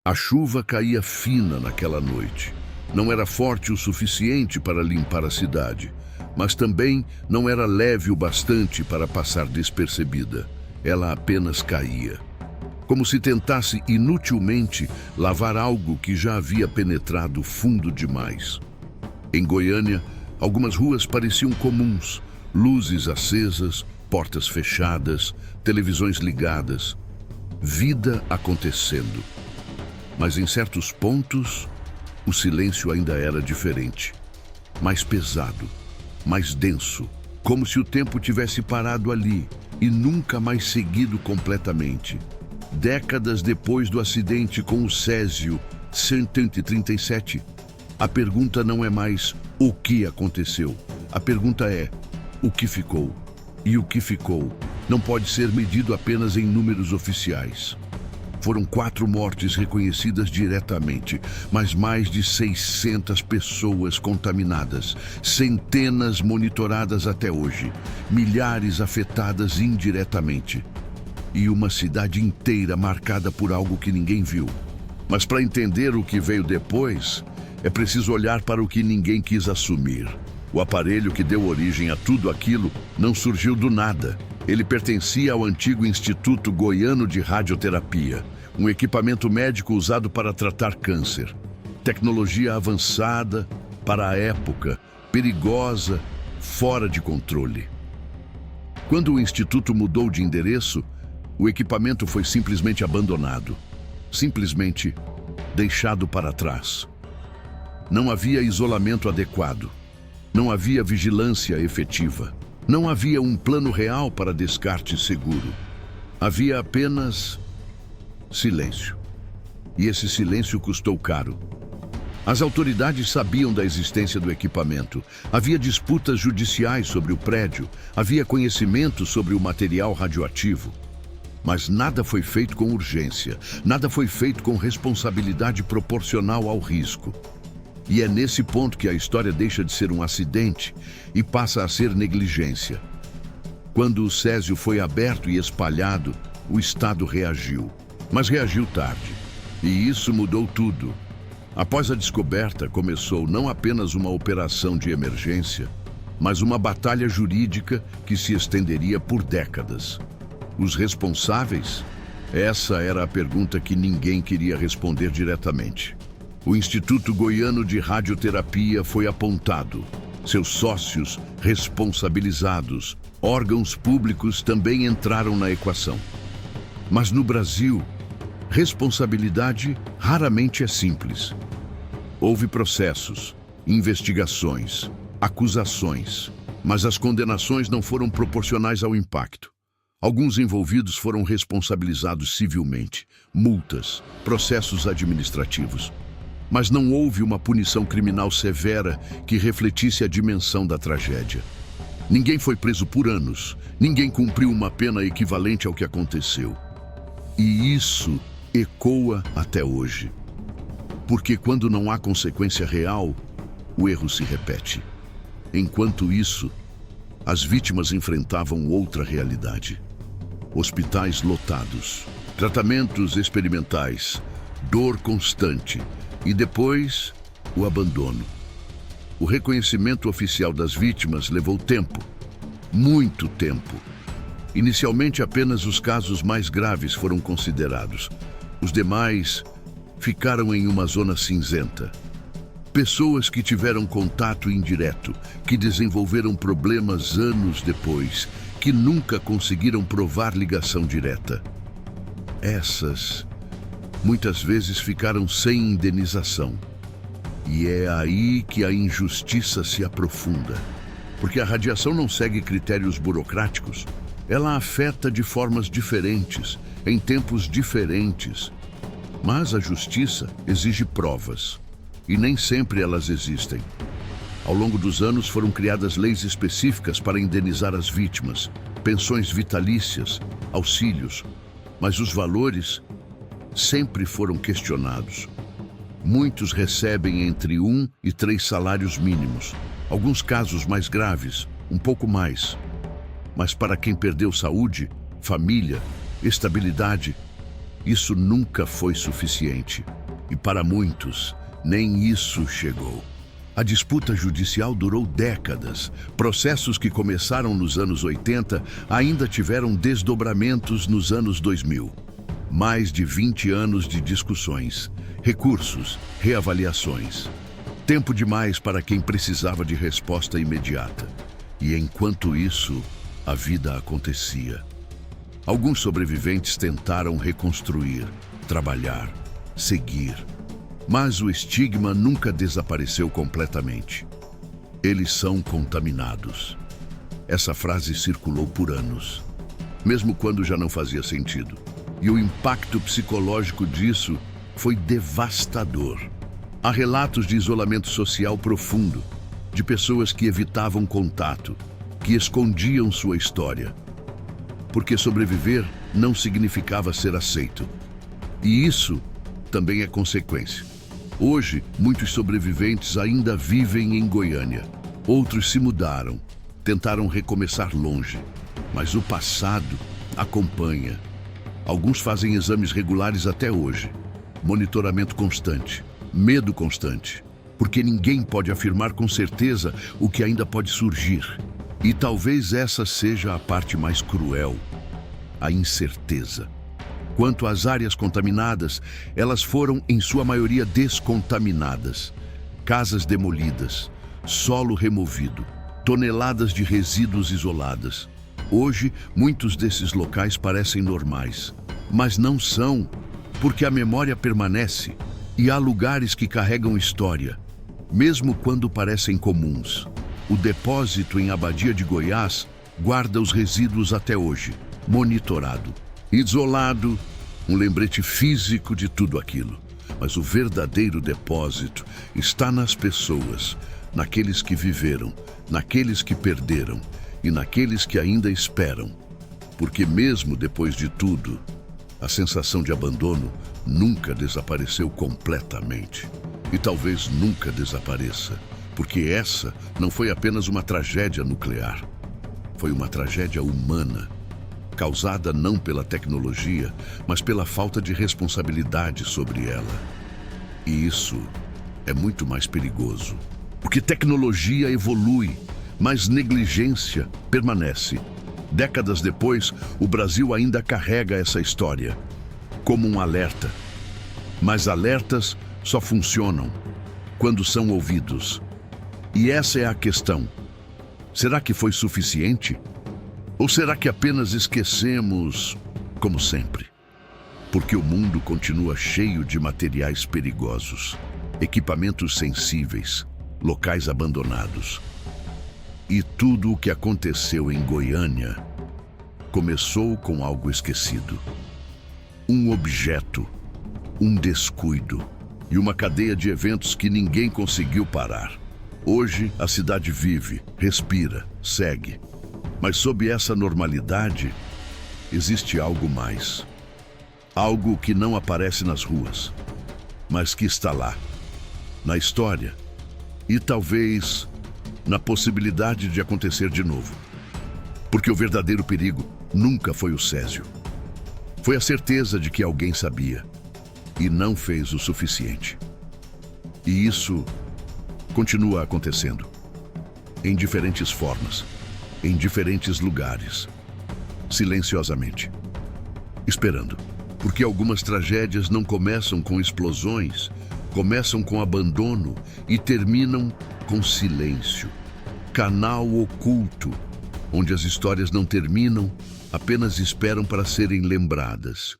A chuva caía fina naquela noite. Não era forte o suficiente para limpar a cidade, mas também não era leve o bastante para passar despercebida. Ela apenas caía, como se tentasse inutilmente lavar algo que já havia penetrado fundo demais. Em Goiânia, algumas ruas pareciam comuns, luzes acesas, portas fechadas, televisões ligadas, vida acontecendo. Mas em certos pontos, o silêncio ainda era diferente, mais pesado, mais denso, como se o tempo tivesse parado ali e nunca mais seguido completamente. Décadas depois do acidente com o Césio 137, a pergunta não é mais o que aconteceu. A pergunta é o que ficou. E o que ficou não pode ser medido apenas em números oficiais. Foram 4 mortes reconhecidas diretamente, mas mais de 600 pessoas contaminadas, centenas monitoradas até hoje, milhares afetadas indiretamente. E uma cidade inteira marcada por algo que ninguém viu. Mas para entender o que veio depois, é preciso olhar para o que ninguém quis assumir. O aparelho que deu origem a tudo aquilo não surgiu do nada. Ele pertencia ao antigo Instituto Goiano de Radioterapia, um equipamento médico usado para tratar câncer. Tecnologia avançada para a época, perigosa, fora de controle. Quando o Instituto mudou de endereço, o equipamento foi simplesmente abandonado, simplesmente deixado para trás. Não havia isolamento adequado, não havia vigilância efetiva, não havia um plano real para descarte seguro. Havia apenas silêncio. E esse silêncio custou caro. As autoridades sabiam da existência do equipamento. Havia disputas judiciais sobre o prédio. Havia conhecimento sobre o material radioativo. Mas nada foi feito com urgência. Nada foi feito com responsabilidade proporcional ao risco. E é nesse ponto que a história deixa de ser um acidente e passa a ser negligência. Quando o Césio foi aberto e espalhado, o Estado reagiu. Mas reagiu tarde. E isso mudou tudo. Após a descoberta, começou não apenas uma operação de emergência, mas uma batalha jurídica que se estenderia por décadas. Os responsáveis? Essa era a pergunta que ninguém queria responder diretamente. O Instituto Goiano de Radioterapia foi apontado. Seus sócios responsabilizados, órgãos públicos também entraram na equação. Mas no Brasil, responsabilidade raramente é simples. Houve processos, investigações, acusações, mas as condenações não foram proporcionais ao impacto. Alguns envolvidos foram responsabilizados civilmente, multas, processos administrativos. Mas não houve uma punição criminal severa que refletisse a dimensão da tragédia. Ninguém foi preso por anos, ninguém cumpriu uma pena equivalente ao que aconteceu. E isso ecoa até hoje. Porque quando não há consequência real, o erro se repete. Enquanto isso, as vítimas enfrentavam outra realidade. Hospitais lotados, tratamentos experimentais, dor constante e depois o abandono. O reconhecimento oficial das vítimas levou tempo, muito tempo. Inicialmente, apenas os casos mais graves foram considerados. Os demais ficaram em uma zona cinzenta. Pessoas que tiveram contato indireto, que desenvolveram problemas anos depois, que nunca conseguiram provar ligação direta. Essas, muitas vezes, ficaram sem indenização. E é aí que a injustiça se aprofunda. Porque a radiação não segue critérios burocráticos. Ela afeta de formas diferentes, em tempos diferentes. Mas a justiça exige provas, e nem sempre elas existem. Ao longo dos anos foram criadas leis específicas para indenizar as vítimas, pensões vitalícias, auxílios, mas os valores sempre foram questionados. Muitos recebem entre 1 e 3 salários mínimos, alguns casos mais graves, um pouco mais. Mas para quem perdeu saúde, família, estabilidade, isso nunca foi suficiente. E para muitos, nem isso chegou. A disputa judicial durou décadas. Processos que começaram nos anos 80 ainda tiveram desdobramentos nos anos 2000. Mais de 20 anos de discussões, recursos, reavaliações. Tempo demais para quem precisava de resposta imediata. E enquanto isso, a vida acontecia. Alguns sobreviventes tentaram reconstruir, trabalhar, seguir. Mas o estigma nunca desapareceu completamente. Eles são contaminados. Essa frase circulou por anos, mesmo quando já não fazia sentido. E o impacto psicológico disso foi devastador. Há relatos de isolamento social profundo, de pessoas que evitavam contato, que escondiam sua história, porque sobreviver não significava ser aceito. E isso também é consequência. Hoje, muitos sobreviventes ainda vivem em Goiânia. Outros se mudaram, tentaram recomeçar longe, mas o passado acompanha. Alguns fazem exames regulares até hoje, monitoramento constante, medo constante, porque ninguém pode afirmar com certeza o que ainda pode surgir. E talvez essa seja a parte mais cruel, a incerteza. Quanto às áreas contaminadas, elas foram, em sua maioria, descontaminadas. Casas demolidas, solo removido, toneladas de resíduos isoladas. Hoje, muitos desses locais parecem normais, mas não são, porque a memória permanece e há lugares que carregam história, mesmo quando parecem comuns. O depósito em Abadia de Goiás guarda os resíduos até hoje, monitorado, isolado, um lembrete físico de tudo aquilo. Mas o verdadeiro depósito está nas pessoas, naqueles que viveram, naqueles que perderam e naqueles que ainda esperam. Porque mesmo depois de tudo, a sensação de abandono nunca desapareceu completamente. E talvez nunca desapareça, porque essa não foi apenas uma tragédia nuclear. Foi uma tragédia humana, causada não pela tecnologia, mas pela falta de responsabilidade sobre ela. E isso é muito mais perigoso, porque tecnologia evolui, mas negligência permanece. Décadas depois, o Brasil ainda carrega essa história como um alerta. Mas alertas só funcionam quando são ouvidos. E essa é a questão. Será que foi suficiente? Ou será que apenas esquecemos, como sempre? Porque o mundo continua cheio de materiais perigosos, equipamentos sensíveis, locais abandonados. E tudo o que aconteceu em Goiânia começou com algo esquecido. Um objeto, um descuido e uma cadeia de eventos que ninguém conseguiu parar. Hoje, a cidade vive, respira, segue. Mas sob essa normalidade, existe algo mais. Algo que não aparece nas ruas, mas que está lá, na história e talvez na possibilidade de acontecer de novo. Porque o verdadeiro perigo nunca foi o césio. Foi a certeza de que alguém sabia e não fez o suficiente. E isso continua acontecendo, em diferentes formas, em diferentes lugares, silenciosamente, esperando. Porque algumas tragédias não começam com explosões, começam com abandono e terminam com silêncio. Canal oculto, onde as histórias não terminam, apenas esperam para serem lembradas.